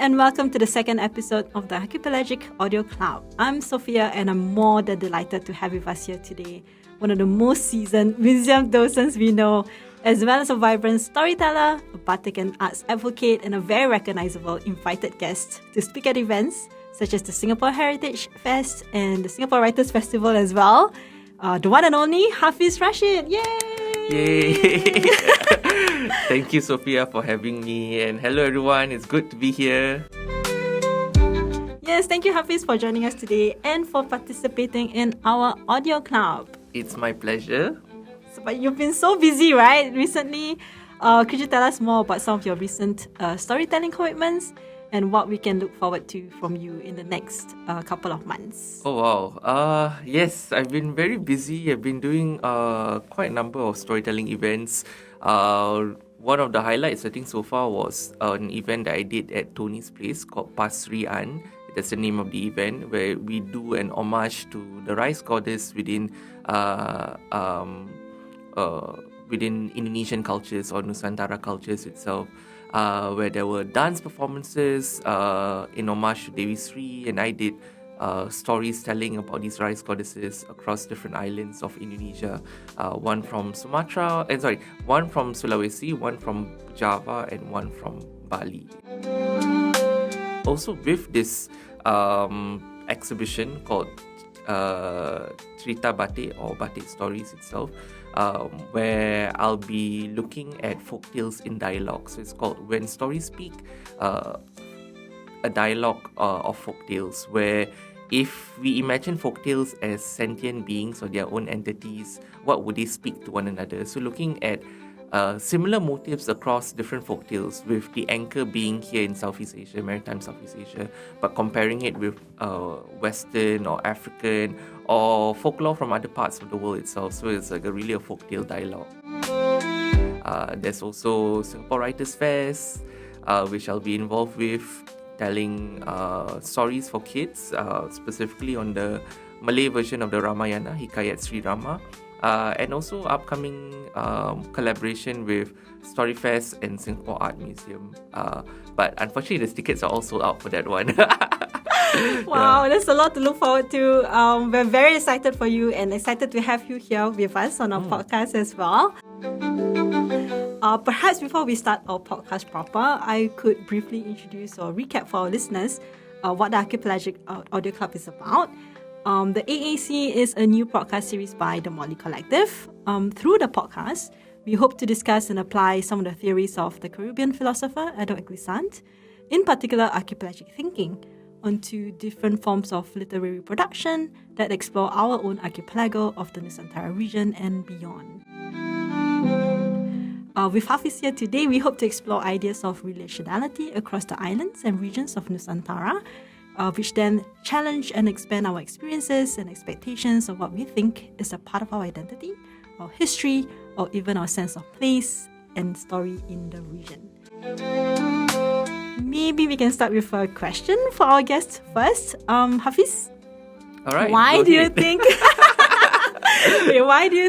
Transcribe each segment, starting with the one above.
and welcome to the second episode of the Archipelagic Audio Club. I'm Sofia and I'm more than delighted to have with us here today one of the most seasoned museum docents we know, as well as a vibrant storyteller, a batik and arts advocate, and a very recognizable invited guest to speak at events such as the Singapore Heritage Fest and the Singapore Writers Festival as well. The one and only Hafiz Rashid. Yay! Thank you, Sophia, for having me. And hello, everyone. It's good to be here. Yes, thank you, Hafiz, for joining us today and for participating in our audio club. It's my pleasure. But you've been so busy, right, recently. Could you tell us more about some of your recent storytelling commitments and what we can look forward to from you in the next couple of months? Oh, wow. Yes, I've been very busy. I've been doing quite a number of storytelling events. One of the highlights, I think, so far was an event that I did at Tony's place called Pasrian. That's the name of the event, where we do an homage to the rice goddess within Indonesian cultures or Nusantara cultures itself, where there were dance performances in homage to Dewi Sri, and I did stories telling about these rice goddesses across different islands of Indonesia. One from one from Sulawesi, one from Java, and one from Bali. Also, with this exhibition called Cerita Batik or Batik Stories itself, where I'll be looking at folktales in dialogue. So it's called When Stories Speak, a dialogue of folktales, where if we imagine folktales as sentient beings or their own entities, what would they speak to one another? So looking at similar motifs across different folktales, with the anchor being here in Southeast Asia, maritime Southeast Asia, but comparing it with Western or African or folklore from other parts of the world itself. So it's like really a folktale dialogue. There's also Singapore Writers Fest, which I'll be involved with, telling stories for kids, specifically on the Malay version of the Ramayana, Hikayat Sri Rama. And also upcoming collaboration with Storyfest and Singapore Art Museum. But unfortunately, the tickets are all sold out for that one. Wow, there's a lot to look forward to. We're very excited for you and excited to have you here with us on our podcast as well. Perhaps before we start our podcast proper, I could briefly introduce or recap for our listeners what the Archipelagic Audio Club is about. The AAC is a new podcast series by the Motley Kolektif. Through the podcast, we hope to discuss and apply some of the theories of the Caribbean philosopher Édouard Glissant, in particular archipelagic thinking, onto different forms of literary production that explore our own archipelago of the Nusantara region and beyond. With Hafiz here today, we hope to explore ideas of relationality across the islands and regions of Nusantara, which then challenge and expand our experiences and expectations of what we think is a part of our identity, our history, or even our sense of place and story in the region. Maybe we can start with a question for our guests first. Hafiz, all right, why do you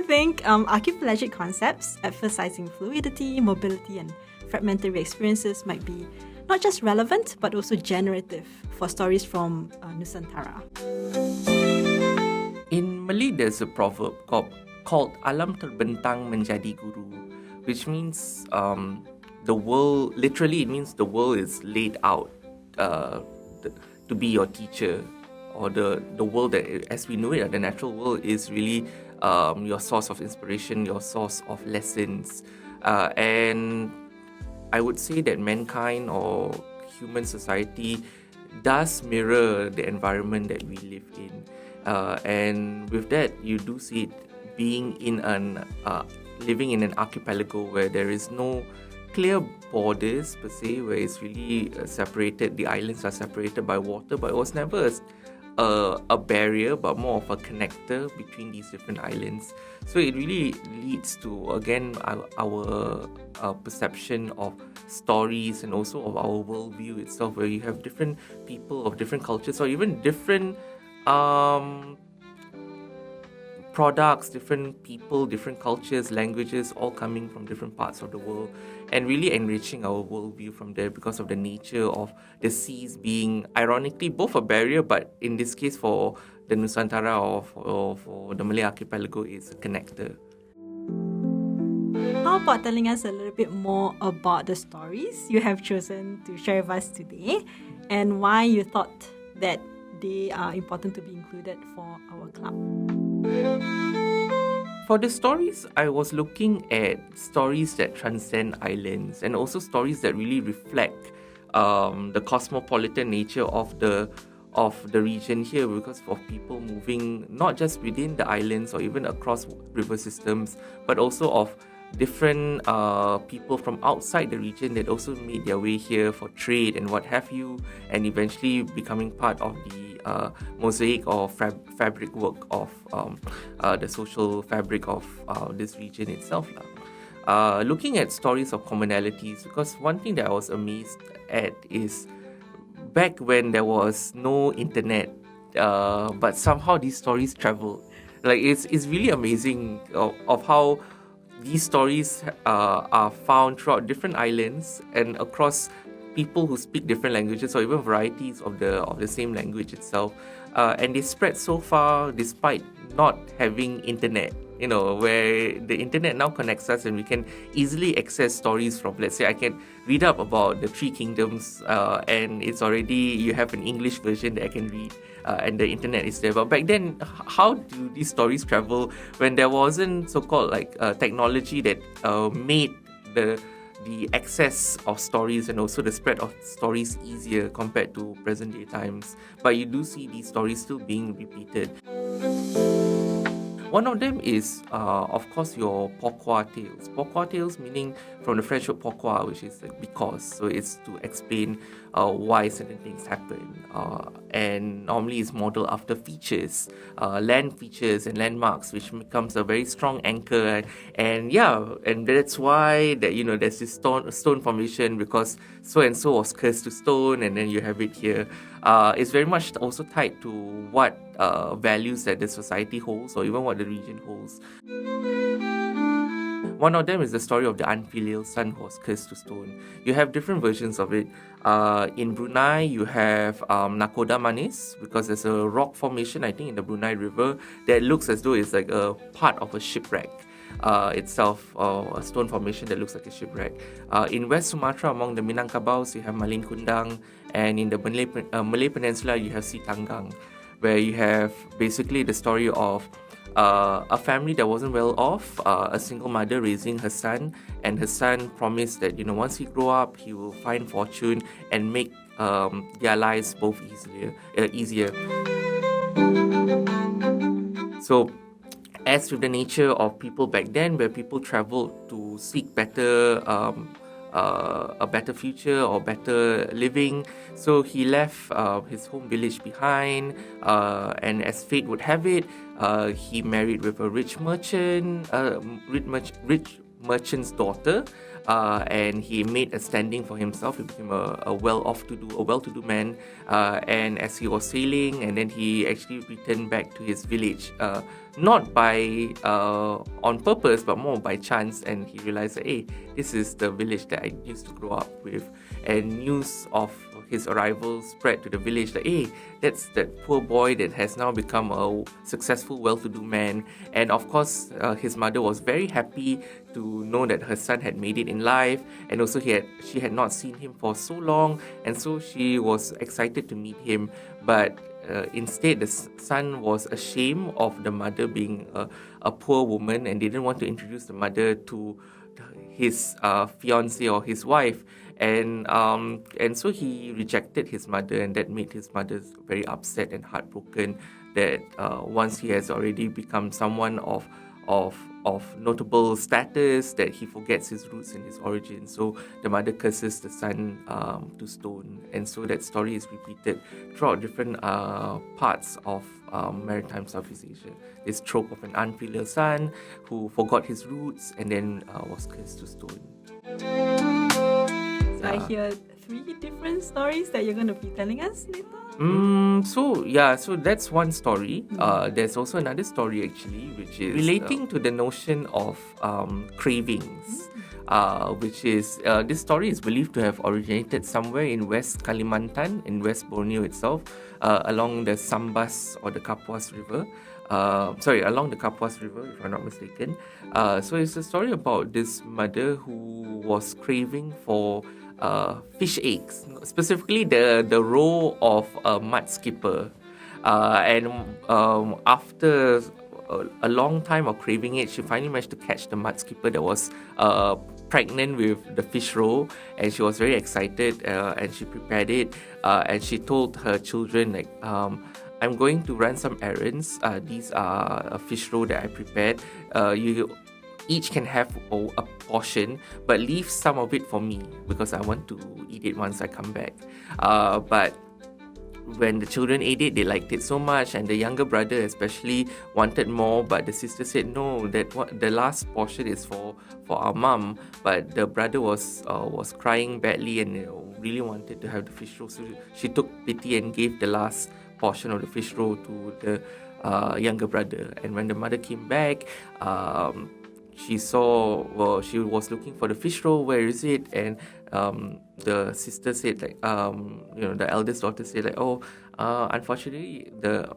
think archipelagic concepts emphasizing fluidity, mobility, and fragmentary experiences might be not just relevant, but also generative for stories from Nusantara? In Malay, there's a proverb called Alam terbentang menjadi guru, which means the world, literally it means the world is laid out to be your teacher, or the world that, as we know it, the natural world is really your source of inspiration, your source of lessons. And I would say that mankind or human society does mirror the environment that we live in. And with that, you do see it being in living in an archipelago where there is no clear borders per se, where it's really separated. The islands are separated by water, but it was never a barrier, but more of a connector between these different islands. So it really leads to, again, our perception of stories and also of our worldview itself, where you have different people of different cultures or even different products, different people, different cultures, languages, all coming from different parts of the world, and really enriching our worldview from there because of the nature of the seas being, ironically, both a barrier, but in this case for the Nusantara or for the Malay Archipelago, is a connector. How about telling us a little bit more about the stories you have chosen to share with us today, and why you thought that they are important to be included for our club? For the stories, I was looking at stories that transcend islands, and also stories that really reflect the cosmopolitan nature of the region here, because of people moving not just within the islands or even across river systems, but also of different people from outside the region that also made their way here for trade and what have you, and eventually becoming part of the mosaic or fabric work of the social fabric of this region itself. Looking at stories of commonalities, because one thing that I was amazed at is back when there was no internet, but somehow these stories travel. Like it's really amazing of how these stories are found throughout different islands and across people who speak different languages, or even varieties of the same language itself, and they spread so far despite not having internet. Where the internet now connects us and we can easily access stories from, let's say I can read up about the Three Kingdoms, and it's already, you have an English version that I can read, and the internet is there. But back then, how do these stories travel when there wasn't so-called technology that made the access of stories and also the spread of stories easier compared to present day times? But you do see these stories still being repeated. One of them is, of course, your pourquoi tales. Pourquoi tales meaning from the French word pourquoi, which is because. So it's to explain why certain things happen. And normally it's modeled after features, land features and landmarks, which becomes a very strong anchor. And that's why that there's this stone formation, because so and so was cursed to stone, and then you have it here. It's very much also tied to what values that the society holds, or even what the region holds. One of them is the story of the unfilial son who was cursed to stone. You have different versions of it. In Brunei, you have Nakoda Manis, because there's a rock formation, I think, in the Brunei River that looks as though it's like a part of a shipwreck itself, a stone formation that looks like a shipwreck. In West Sumatra, among the Minangkabaus, you have Malin Kundang, and in the Malay Peninsula, you have Sitanggang, where you have basically the story of a family that wasn't well off, a single mother raising her son, and her son promised that once he grow up, he will find fortune and make their lives both easier. So, as with the nature of people back then, where people traveled to seek better a better future or better living, so he left his home village behind, and as fate would have it, he married with a rich merchant's daughter, and he made a standing for himself. He became a well-to-do man, and as he was sailing, and then he actually returned back to his village, not by on purpose, but more by chance, and he realized that, hey, this is the village that I used to grow up with, and news of his arrival spread to the village that, hey, that's that poor boy that has now become a successful, well-to-do man. And of course, his mother was very happy to know that her son had made it in life, and also she had not seen him for so long, and so she was excited to meet him. But instead, the son was ashamed of the mother being a poor woman, and didn't want to introduce the mother to his fiancée or his wife, and so he rejected his mother, and that made his mother very upset and heartbroken that once he has already become someone of notable status, that he forgets his roots and his origin. So the mother curses the son to stone, and so that story is repeated throughout different parts of maritime Southeast Asia. This trope of an unfilial son who forgot his roots and then was cursed to stone. So I hear 3 different stories that you're going to be telling us later. So that's one story. There's also another story actually, which is relating to the notion of cravings. Which is this story is believed to have originated somewhere in West Kalimantan, in West Borneo itself, along the Sambas or the Kapuas River. Along the Kapuas River, if I'm not mistaken. So it's a story about this mother who was craving for fish eggs, specifically the roe of a mud skipper. After a long time of craving it, she finally managed to catch the mud skipper that was pregnant with the fish roe, and she was very excited, and she prepared it, and she told her children, like, I'm going to run some errands. These are a fish roe that I prepared. You each can have a portion, but leave some of it for me because I want to eat it once I come back. But when the children ate it, they liked it so much, and the younger brother especially wanted more, but the sister said no, the last portion is for our mom. But the brother was crying badly and really wanted to have the fish roe, so she took pity and gave the last portion of the fish roe to the younger brother. And when the mother came back, she was looking for the fish roe. Where is it? And the sister said, like, the eldest daughter said, like, unfortunately, the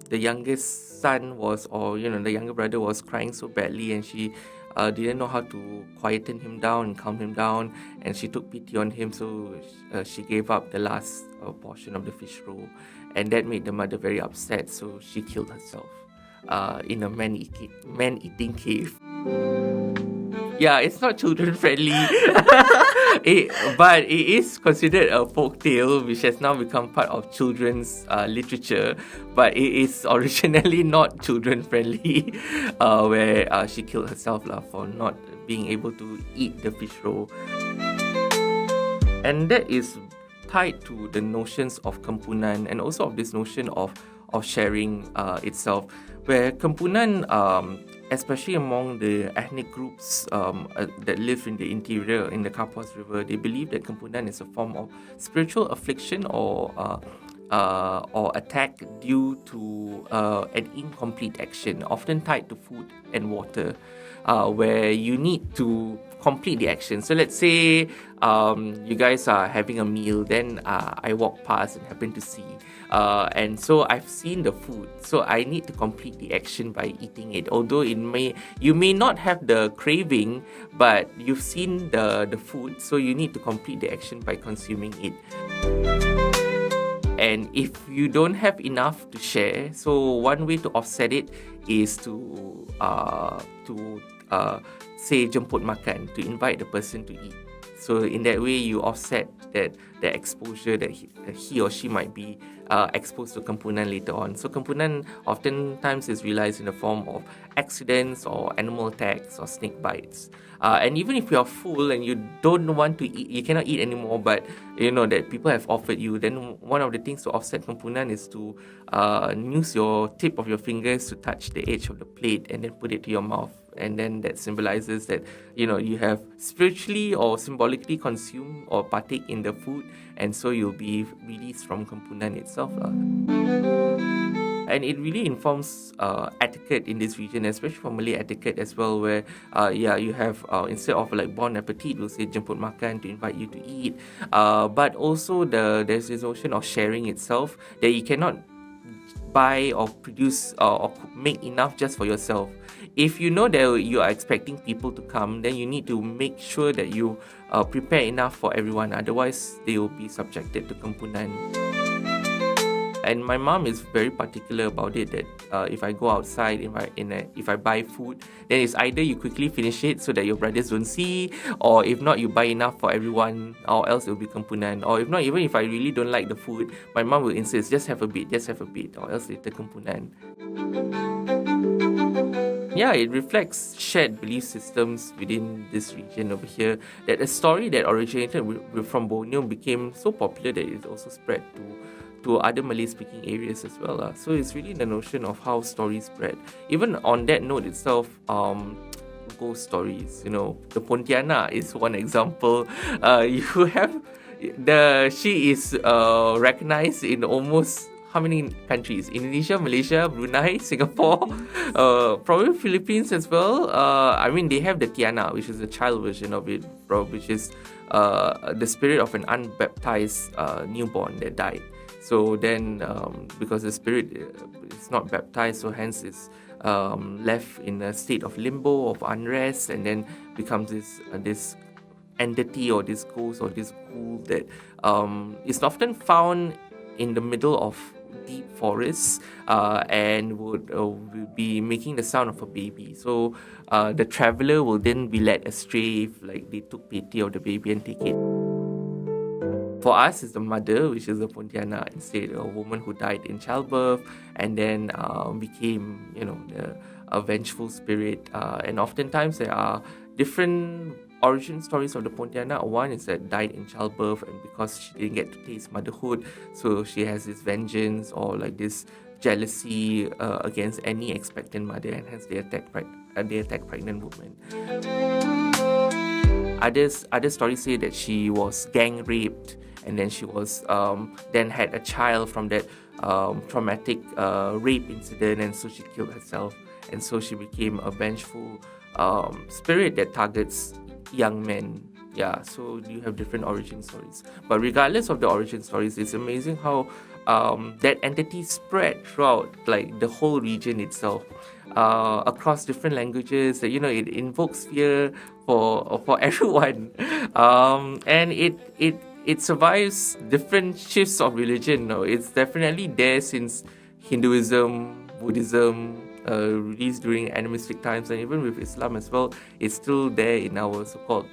youngest son the younger brother was crying so badly, and she didn't know how to quieten him down and calm him down, and she took pity on him, so she gave up the last portion of the fish roe, and that made the mother very upset, so she killed herself in a man-eating cave. Yeah, it's not children friendly, but it is considered a folk tale which has now become part of children's literature. But it is originally not children friendly, where she killed herself for not being able to eat the fish roe. And that is tied to the notions of kempunan and also of this notion of sharing itself, where kempunan, especially among the ethnic groups that live in the interior, in the Kapuas River, they believe that kempunan is a form of spiritual affliction or attack due to an incomplete action, often tied to food and water, where you need to complete the action. So let's say you guys are having a meal, then I walk past and happen to see, and so I've seen the food, so I need to complete the action by eating it. Although you may not have the craving, but you've seen the food, so you need to complete the action by consuming it. And if you don't have enough to share, so one way to offset it is to say jemput makan, to invite the person to eat. So in that way, you offset that the exposure that he or she might be exposed to kempunan later on. So kempunan oftentimes is realized in the form of accidents or animal attacks or snake bites. And even if you are full and you don't want to eat, you cannot eat anymore, but you know that people have offered you, then one of the things to offset kempunan is to use your tip of your fingers to touch the edge of the plate and then put it to your mouth. And then that symbolizes that, you have spiritually or symbolically consumed or partake in the food, and so you'll be released from kempunan itself. And it really informs etiquette in this region, especially for Malay etiquette as well, where you have instead of like bon appetit, we'll say jemput makan to invite you to eat, but also there's this notion of sharing itself, that you cannot buy or produce or make enough just for yourself. If you know that you are expecting people to come, then you need to make sure that you prepare enough for everyone, otherwise they will be subjected to kempunan. And my mom is very particular about it, that if I go outside, if I buy food, then it's either you quickly finish it so that your brothers don't see, or if not, you buy enough for everyone, or else it will be kempunan. Or if not, even if I really don't like the food, my mom will insist, just have a bit, or else later kempunan. Yeah, it reflects shared belief systems within this region over here, that a story that originated from Borneo became so popular that it also spread to other Malay-speaking areas as well. So it's really the notion of how stories spread. Even on that note itself, ghost stories, the Pontianak is one example. You She is recognized in almost how many countries? Indonesia, Malaysia, Brunei, Singapore, probably Philippines as well. I mean, they have the Tiana, which is the child version of it, which is the spirit of an unbaptized newborn that died. So then, because the spirit is not baptized, so hence it's left in a state of limbo, of unrest, and then becomes this entity or this ghost or this ghoul that is often found in the middle of deep forests and would be making the sound of a baby. So the traveler will then be led astray if they took pity of the baby and take it. For us, it's the mother, which is the Pontianak, instead, a woman who died in childbirth and then became, a vengeful spirit. And oftentimes there are different origin stories of the Pontianak. One is that died in childbirth, and because she didn't get to taste motherhood, so she has this vengeance or this jealousy against any expectant mother, and hence they attack pregnant women. Other stories say that she was gang raped, and then she was then had a child from that traumatic rape incident, and so she killed herself, and so she became a vengeful spirit that targets young men. Yeah, so you have different origin stories. But regardless of the origin stories, it's amazing how that entity spread throughout the whole region itself, across different languages. It invokes fear for everyone, and it survives different shifts of religion. It's definitely there since Hinduism, Buddhism, released during animistic times, and even with Islam as well, it's still there in our so-called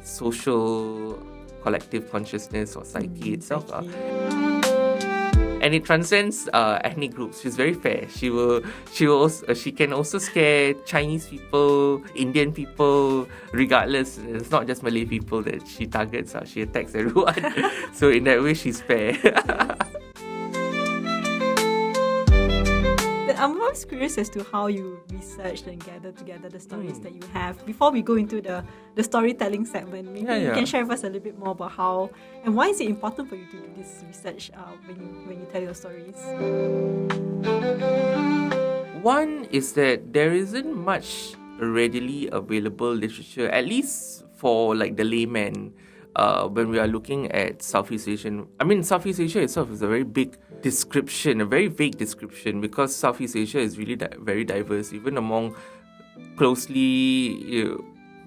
social collective consciousness or psyche itself. And it transcends ethnic groups. She's very fair. She can also scare Chinese people, Indian people, regardless. It's not just Malay people that she targets. She attacks everyone. So in that way, she's fair. I'm always curious as to how you researched and gathered together the stories that you have. Before we go into the storytelling segment, maybe you can share with us a little bit more about how and why is it important for you to do this research when you tell your stories? One is that there isn't much readily available literature, at least for the layman, when we are looking at Southeast Asian. I mean, Southeast Asia itself is a very big description, a very vague description, because Southeast Asia is really very diverse, even among closely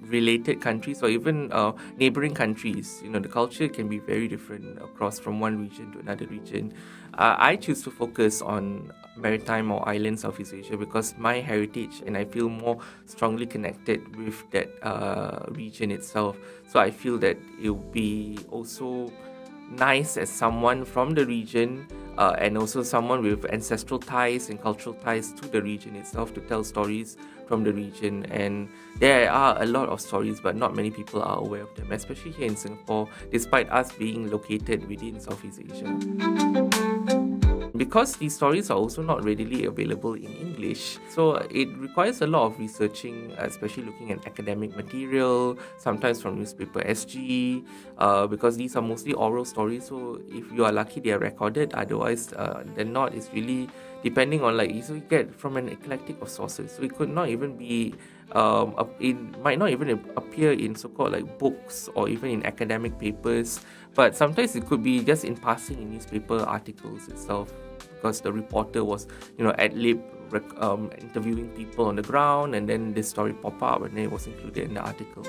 related countries or even neighboring countries. The culture can be very different across from one region to another region. I choose to focus on maritime or island Southeast Asia because my heritage, and I feel more strongly connected with that region itself. So I feel that it would be also nice as someone from the region and also someone with ancestral ties and cultural ties to the region itself to tell stories from the region. And there are a lot of stories, but not many people are aware of them, especially here in Singapore, despite us being located within Southeast Asia. Because these stories are also not readily available in English, so it requires a lot of researching, especially looking at academic material, sometimes from newspaper SG, because these are mostly oral stories, so if you are lucky they are recorded, otherwise they're not. It's really depending on so you get from an eclectic of sources, so it could not even be it might not even appear in so-called books or even in academic papers, but sometimes it could be just in passing in newspaper articles itself, because the reporter was ad-lib interviewing people on the ground, and then this story pop up and then it was included in the article.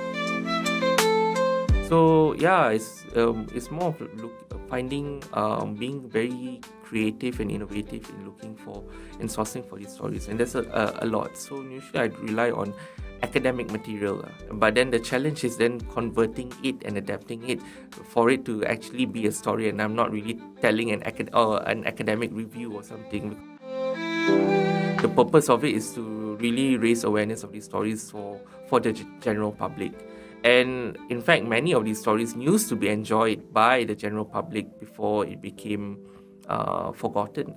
So yeah, it's more of finding, being very creative and innovative in looking for and sourcing for these stories, and there's a lot. So usually I rely on academic material, but then the challenge is then converting it and adapting it for it to actually be a story, and I'm not really telling an academic review or something. The purpose of it is to really raise awareness of these stories for the general public. And in fact, many of these stories used to be enjoyed by the general public before it became forgotten.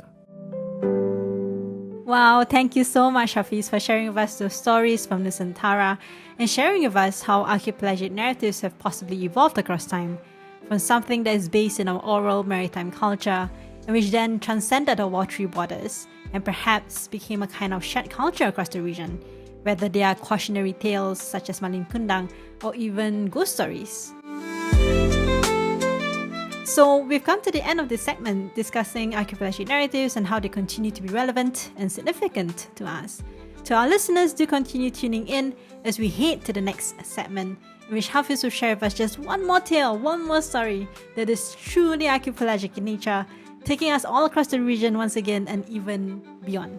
Wow, thank you so much, Hafiz, for sharing with us those stories from Nusantara and sharing with us how archipelagic narratives have possibly evolved across time. from something that is based in our oral maritime culture, and which then transcended our watery borders and perhaps became a kind of shared culture across the region, whether they are cautionary tales such as Malin Kundang or even ghost stories. So we've come to the end of this segment discussing archipelagic narratives and how they continue to be relevant and significant to us. To our listeners, do continue tuning in as we head to the next segment, in which Hafiz will share with us just one more tale, one more story that is truly archipelagic in nature, taking us all across the region once again and even beyond.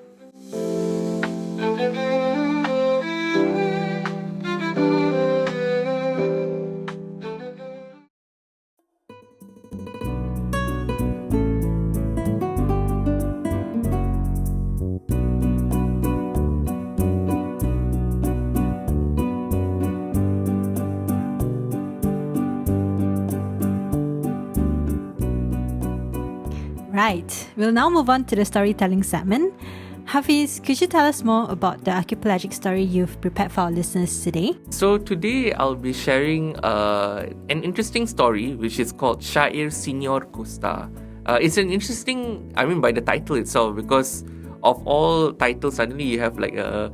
Right, we'll now move on to the storytelling segment. Hafiz, could you tell us more about the archipelagic story you've prepared for our listeners today? So today I'll be sharing an interesting story which is called Syair Senior Costa. It's an interesting, by the title itself, because of all titles, suddenly you have like a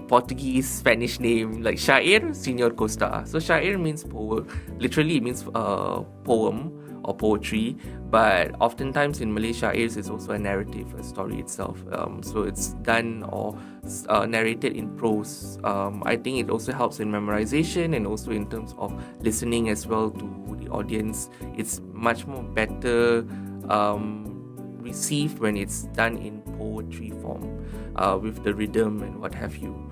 Portuguese, Spanish name like Syair Senior Costa. So Syair means poem, literally it means poem or poetry, but oftentimes in Malay, Syairs is also a narrative, a story itself. So it's done or narrated in prose. I think it also helps in memorization and also in terms of listening as well to the audience. It's much more better received when it's done in poetry form, with the rhythm and what have you.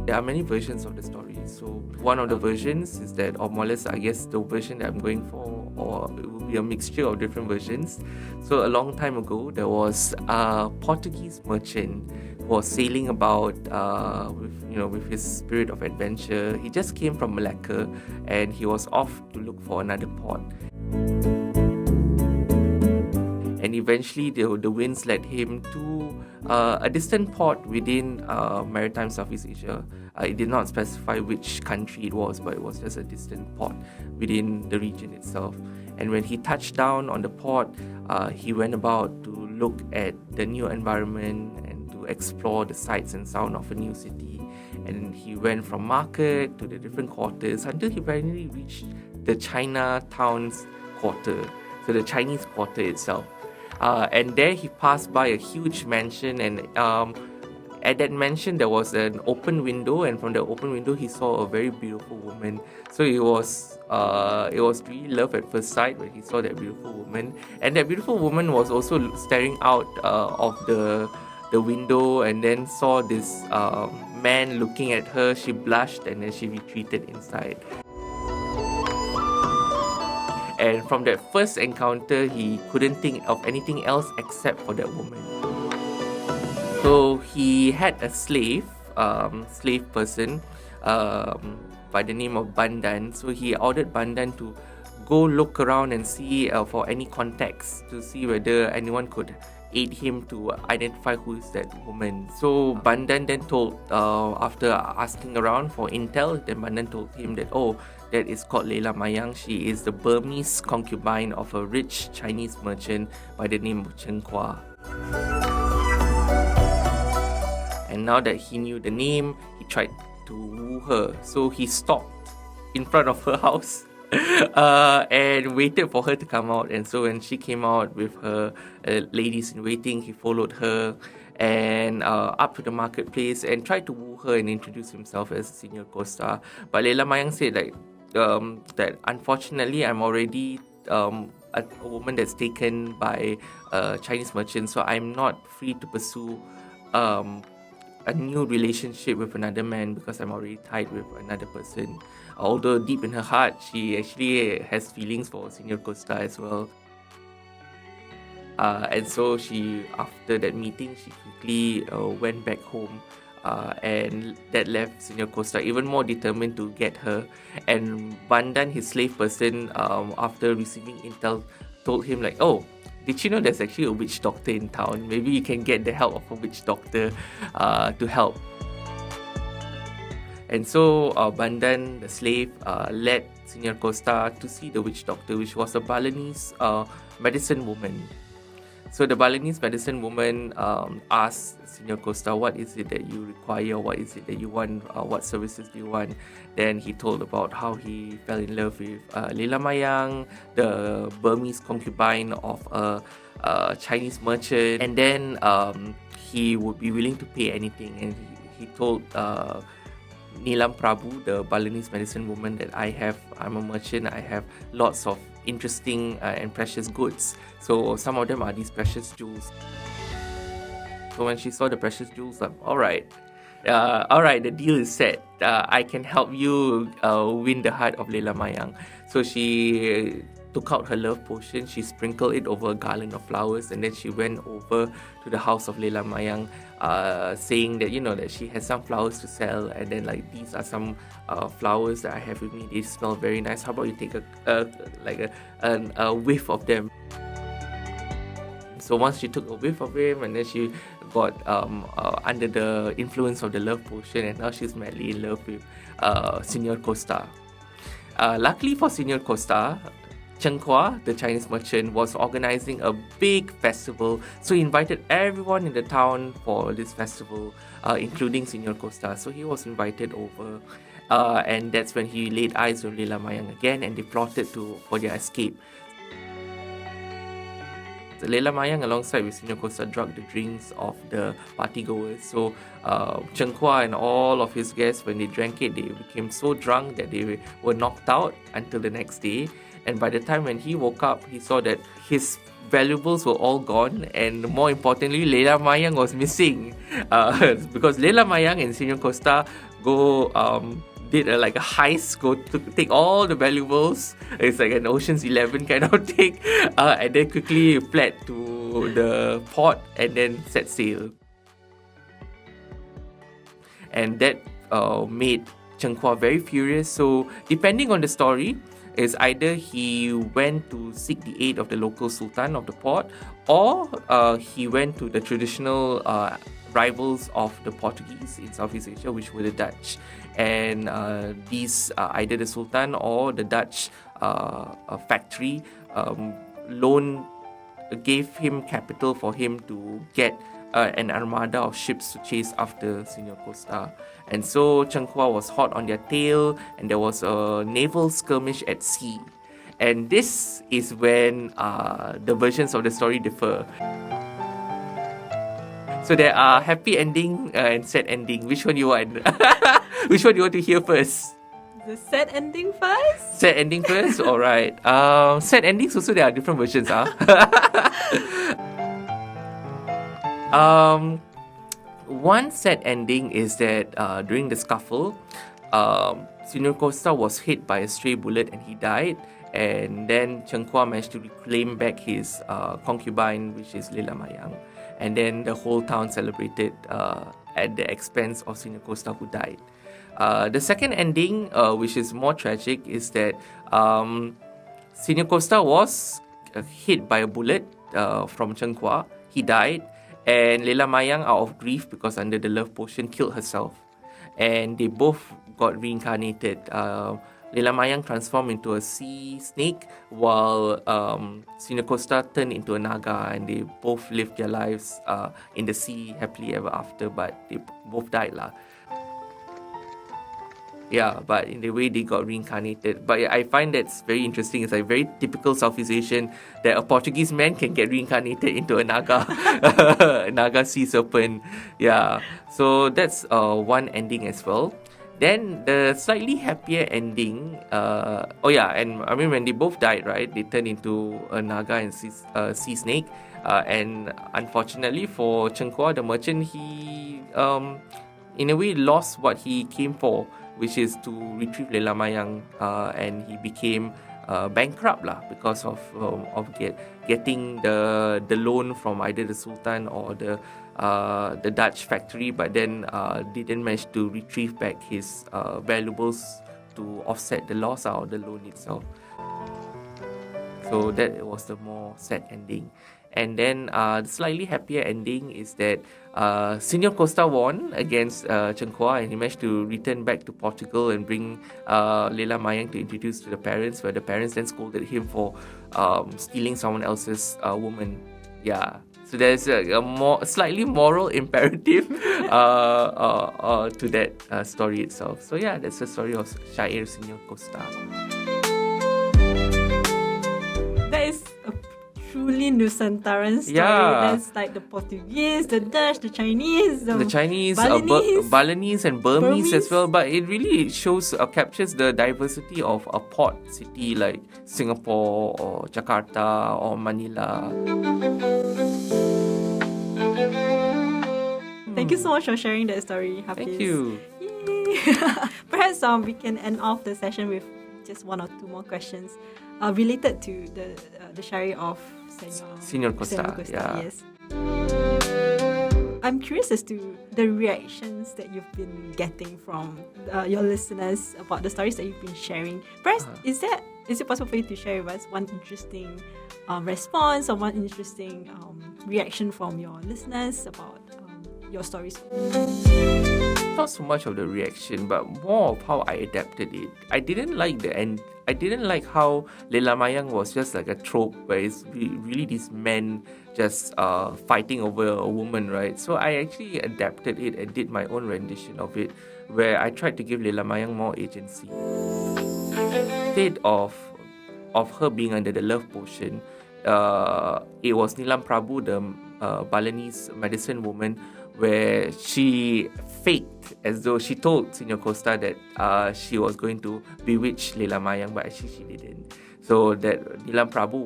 There are many versions of the story. So one of the versions is that, or more or less, I guess the version that I'm going for, or it will be a mixture of different versions. So a long time ago, there was a Portuguese merchant who was sailing about with his spirit of adventure. He just came from Malacca and he was off to look for another port. And eventually the winds led him to a distant port within maritime Southeast Asia. It did not specify which country it was, but it was just a distant port within the region itself. And when he touched down on the port, he went about to look at the new environment and to explore the sights and sound of a new city. And he went from market to the different quarters until he finally reached the Chinatown's quarter, so the Chinese quarter itself. And there he passed by a huge mansion, and at that mansion there was an open window, and from the open window he saw a very beautiful woman. So it was really love at first sight when he saw that beautiful woman, and that beautiful woman was also staring out of the window, and then saw this man looking at her. She blushed and then she retreated inside. And from that first encounter, he couldn't think of anything else except for that woman. So he had a slave person by the name of Bandan. So he ordered Bandan to go look around and see for any contacts, to see whether anyone could aid him to identify who is that woman. So Bandan then told, after asking around for intel, then Bandan told him that, that is called Leila Mayang. She is the Burmese concubine of a rich Chinese merchant by the name of Chen Kwa. And now that he knew the name, he tried to woo her. So he stopped in front of her house and waited for her to come out. And so when she came out with her ladies in waiting, he followed her and up to the marketplace and tried to woo her and introduce himself as Senior Costa. But Leila Mayang said that unfortunately I'm already a woman that's taken by a Chinese merchant, so I'm not free to pursue a new relationship with another man because I'm already tied with another person. Although deep in her heart, she actually has feelings for Senior Costa as well. And so after that meeting, she quickly went back home. And that left Senior Costa even more determined to get her. And Bandan, his slave person, after receiving intel, told him did you know there's actually a witch doctor in town? Maybe you can get the help of a witch doctor to help. And so Bandan, the slave, led Senior Costa to see the witch doctor, which was a Balinese medicine woman. So the Balinese medicine woman asked Senior Costa, what is it that you require? What is it that you want? What services do you want? Then he told about how he fell in love with Leila Mayang, the Burmese concubine of a Chinese merchant. And then he would be willing to pay anything. And he told Nilam Prabhu, the Balinese medicine woman, that I'm a merchant, I have lots of interesting and precious goods. So some of them are these precious jewels. So when she saw the precious jewels, like, all right, the deal is set. I can help you win the heart of Leila Mayang. So she took out her love potion, she sprinkled it over a garland of flowers, and then she went over to the house of Leila Mayang, saying that, that she has some flowers to sell, and then like, these are some flowers that I have with me, they smell very nice, how about you take a whiff of them. So once she took a whiff of him, and then she got under the influence of the love potion, and now she's madly in love with Senior Costa. Luckily for Senior Costa, Cheng Kua, the Chinese merchant, was organizing a big festival. So he invited everyone in the town for this festival, including Senior Costa. So he was invited over, and that's when he laid eyes on Leila Mayang again, and they plotted for their escape. Leila Mayang, alongside with Senior Costa, drugged the drinks of the partygoers. So Cheng Kua and all of his guests, when they drank it, they became so drunk that they were knocked out until the next day. And by the time when he woke up, he saw that his valuables were all gone, and more importantly, Leila Mayang was missing. Because Leila Mayang and Senior Costa did a heist, take all the valuables. It's like an Ocean's 11 kind of thing, and then quickly fled to the port and then set sail. And that made Cheng Kua very furious. So depending on the story, is either he went to seek the aid of the local sultan of the port, or he went to the traditional rivals of the Portuguese in Southeast Asia, which were the Dutch. And these, either the sultan or the Dutch factory, gave him capital for him to get an armada of ships to chase after Senior Costa. And so Cheng Kua was hot on their tail, and there was a naval skirmish at sea. And this is when the versions of the story differ. So there are happy ending and sad ending. Which one you want? Which one you want to hear first? The sad ending first? Sad ending first? Alright. Sad endings also, there are different versions. One sad ending is that during the scuffle, Senior Costa was hit by a stray bullet and he died. And then Cheng Kua managed to reclaim back his concubine, which is Leila Mayang. And then the whole town celebrated at the expense of Senior Costa, who died. The second ending, which is more tragic, is that Senior Costa was hit by a bullet from Cheng Kua. He died. And Leila Mayang, out of grief because under the love potion, killed herself. And they both got reincarnated. Leila Mayang transformed into a sea snake, while Senior Costa turned into a naga, and they both lived their lives in the sea happily ever after, but they both died lah. Yeah, but in the way they got reincarnated. But I find that's very interesting. It's like very typical Southeast Asian that a Portuguese man can get reincarnated into a naga, a naga sea serpent. Yeah, so that's one ending as well. Then the slightly happier ending, and I mean when they both died, right, they turned into a naga and sea snake. And unfortunately for Cheng Kua, the merchant, he in a way lost what he came for, which is to retrieve Leila Mayang, and he became bankrupt lah because of getting the loan from either the Sultan or the Dutch factory, but then didn't manage to retrieve back his valuables to offset the loss of the loan itself. So that was the more sad ending. And then the slightly happier ending is that Senior Costa won against Cheng Kua, and he managed to return back to Portugal and bring Leila Mayang to introduce to the parents, where the parents then scolded him for stealing someone else's woman. Yeah. So there's a slightly moral imperative to that story itself. So yeah, that's the story of Syair Senior Costa. That is a truly Nusantaran story. Yeah. That's like the Portuguese, the Dutch, the Chinese, Balinese and Burmese as Burmese. well. But it really shows, captures the diversity of a port city like Singapore or Jakarta or Manila. Thank you so much for sharing that story, Hafiz. Thank you. Yay. Perhaps we can end off the session with just one or two more questions related to the Shari of Senior Costa. Yeah. Yes. I'm curious as to the reactions that you've been getting from your listeners about the stories that you've been sharing. Perhaps is it possible for you to share with us one interesting response or one interesting reaction from your listeners about your stories? Not so much of the reaction, but more of how I adapted it. I didn't like the end. I didn't like how Leila Mayang was just like a trope where it's really these men just fighting over a woman, right? So I actually adapted it and did my own rendition of it, where I tried to give Leila Mayang more agency. Instead of her being under the love potion, it was Nilam Prabu, the Balinese medicine woman, where she faked as though she told Senior Costa that she was going to bewitch Leila Mayang, but actually she didn't. So that Nilam Prabu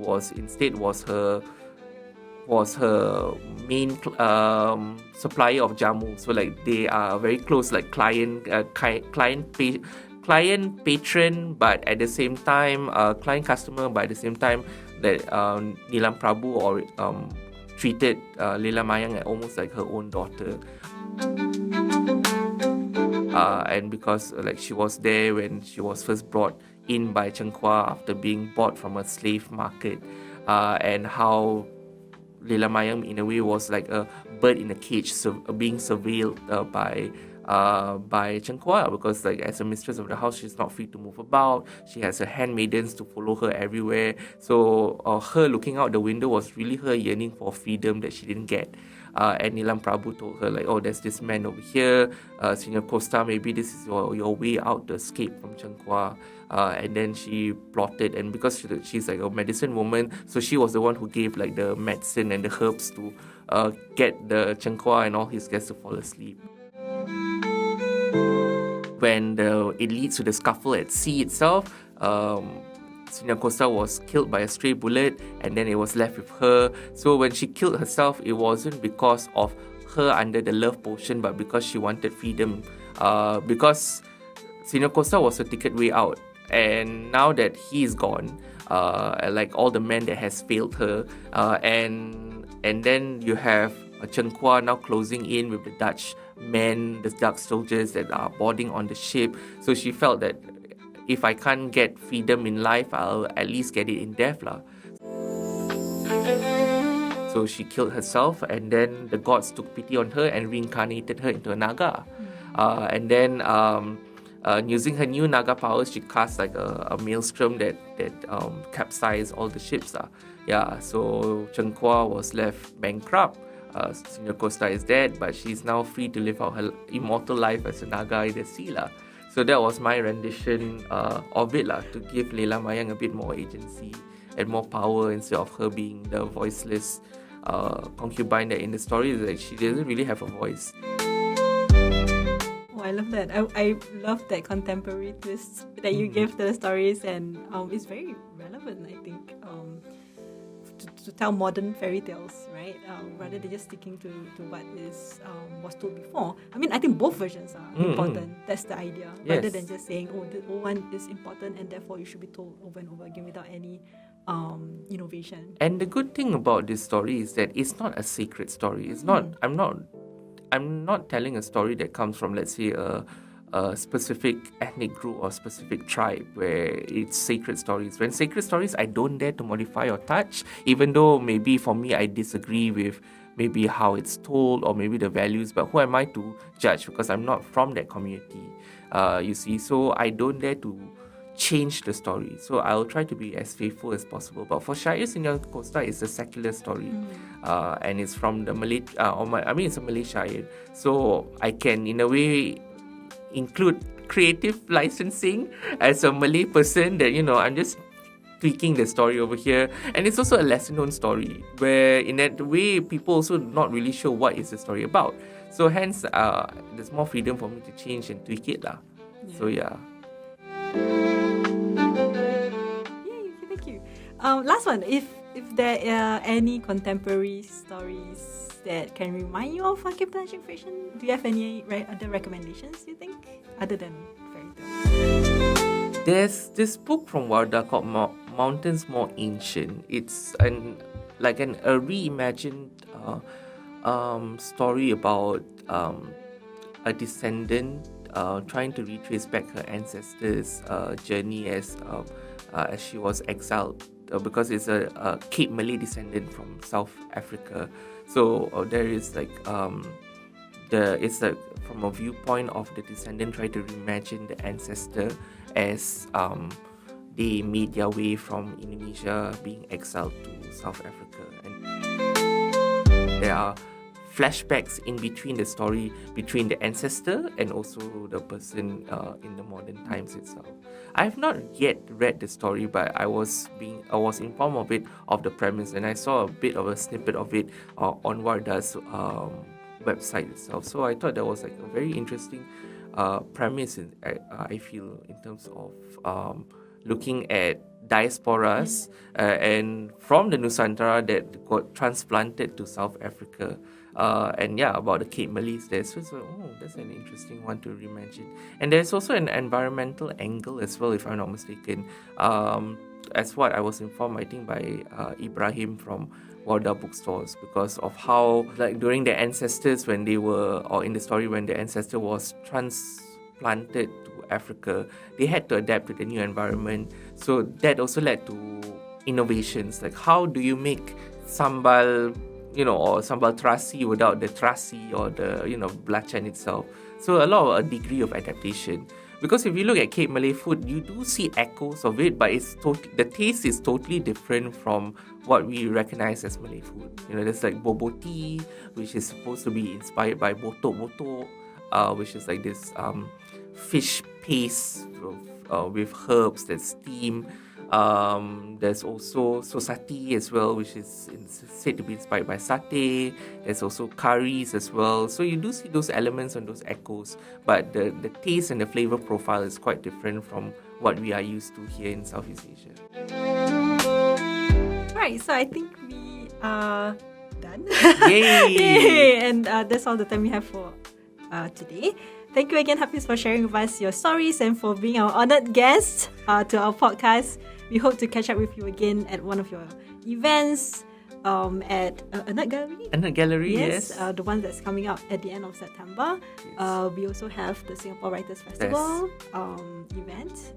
was her main supplier of jamu. So like they are very close, like client patron, but at the same time client customer, but at the same time that Nilam Prabu treated Leila Mayang almost like her own daughter. And because like she was there when she was first brought in by Cheng Kua after being bought from a slave market, and how Leila Mayang in a way was like a bird in a cage, being surveilled by Cheng Kua, because like as a mistress of the house, she's not free to move about. She has her handmaidens to follow her everywhere. So her looking out the window was really her yearning for freedom that she didn't get. And Nilam Prabu told her like, oh, there's this man over here, Senior Costa, maybe this is your way out to escape from Cheng Kua. And then she plotted, and because she's like a medicine woman, so she was the one who gave like the medicine and the herbs to get the Cheng Kua and all his guests to fall asleep. When it leads to the scuffle at sea itself, Senior Costa was killed by a stray bullet, and then it was left with her. So when she killed herself, it wasn't because of her under the love potion, but because she wanted freedom. Because Senior Costa was her ticket way out, and now that he is gone, like all the men that has failed her, and then you have Cheng Kua now closing in with the Dutch men, the Dutch soldiers that are boarding on the ship. So she felt that if I can't get freedom in life, I'll at least get it in death lah. So she killed herself, and then the gods took pity on her and reincarnated her into a naga. And then using her new naga powers, she cast like a maelstrom that capsized all the ships. Yeah, so Cheng Kua was left bankrupt. Senior Costa is dead, but she's now free to live out her immortal life as a naga in the sea lah. So that was my rendition of it lah, to give Leila Mayang a bit more agency and more power instead of her being the voiceless concubine that in the story is like she doesn't really have a voice. Oh, I love that. I love that contemporary twist that you give to the stories, and it's very relevant, I think, to tell modern fairy tales, right? Rather than just sticking to what was told before. I mean, I think both versions are important. That's the idea. Yes. Rather than just saying, oh, the old one is important and therefore you should be told over and over again without any innovation. And the good thing about this story is that it's not a sacred story. It's not. I'm not telling a story that comes from, let's say, a a specific ethnic group or specific tribe where it's sacred stories. When sacred stories, I don't dare to modify or touch, even though maybe for me I disagree with maybe how it's told or maybe the values, but who am I to judge, because I'm not from that community, you see. So I don't dare to change the story. So I'll try to be as faithful as possible. But for Syair Singa Costa, it's a secular story, and it's from the Malay, it's a Malay Syair. So I can, in a way, include creative licensing as a Malay person that, I'm just tweaking the story over here. And it's also a lesser known story where in that way people also not really sure what is the story about. So hence there's more freedom for me to change and tweak it lah. So yeah. Yay, thank you. Last one, if there are any contemporary stories that can remind you of archipelagic fiction, do you have any other recommendations, you think, other than fairy tales? There's this book from Wardah called Mountains More Ancient. It's a reimagined story about a descendant trying to retrace back her ancestors' journey as she was exiled, because it's a Cape Malay descendant from South Africa. So there is from a viewpoint of the descendant trying to reimagine the ancestor as they made their way from Indonesia, being exiled to South Africa. And there are flashbacks in between the story between the ancestor and also the person in the modern times itself. I have not yet read the story, but I was informed of the premise, and I saw a bit of a snippet of it on Wardah's website itself. So I thought that was a very interesting premise. I feel, in terms of looking at diasporas and from the Nusantara that got transplanted to South Africa. About the Cape Malays there. So that's an interesting one to reimagine. And there's also an environmental angle as well, if I'm not mistaken. As what I was informed, I think, by Ibrahim from Wardah Bookstores, because of how, during their ancestors, when they were, or in the story, when the ancestor was transplanted to Africa, they had to adapt to the new environment. So that also led to innovations, like how do you make sambal, or sambal terasi without the terasi or the, belacan itself. So a degree of adaptation. Because if you look at Cape Malay food, you do see echoes of it, but the taste is totally different from what we recognize as Malay food. There's bobo tea, which is supposed to be inspired by botok, which is this fish paste with herbs that steam. There's also sosati as well, which is said to be inspired by satay. There's also curries as well. So you do see those elements and those echoes, but the taste and the flavor profile is quite different from what we are used to here in Southeast Asia. Right, so I think we are done. Yay! Yay! And that's all the time we have for today. Thank you again, Hafiz, for sharing with us your stories and for being our honored guest to our podcast. We hope to catch up with you again at one of your events at a nut gallery. A nut gallery, yes. The one that's coming up at the end of September. Yes. We also have the Singapore Writers Festival event.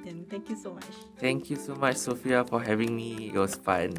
And thank you so much. Thank you so much, Sofia, for having me. It was fun.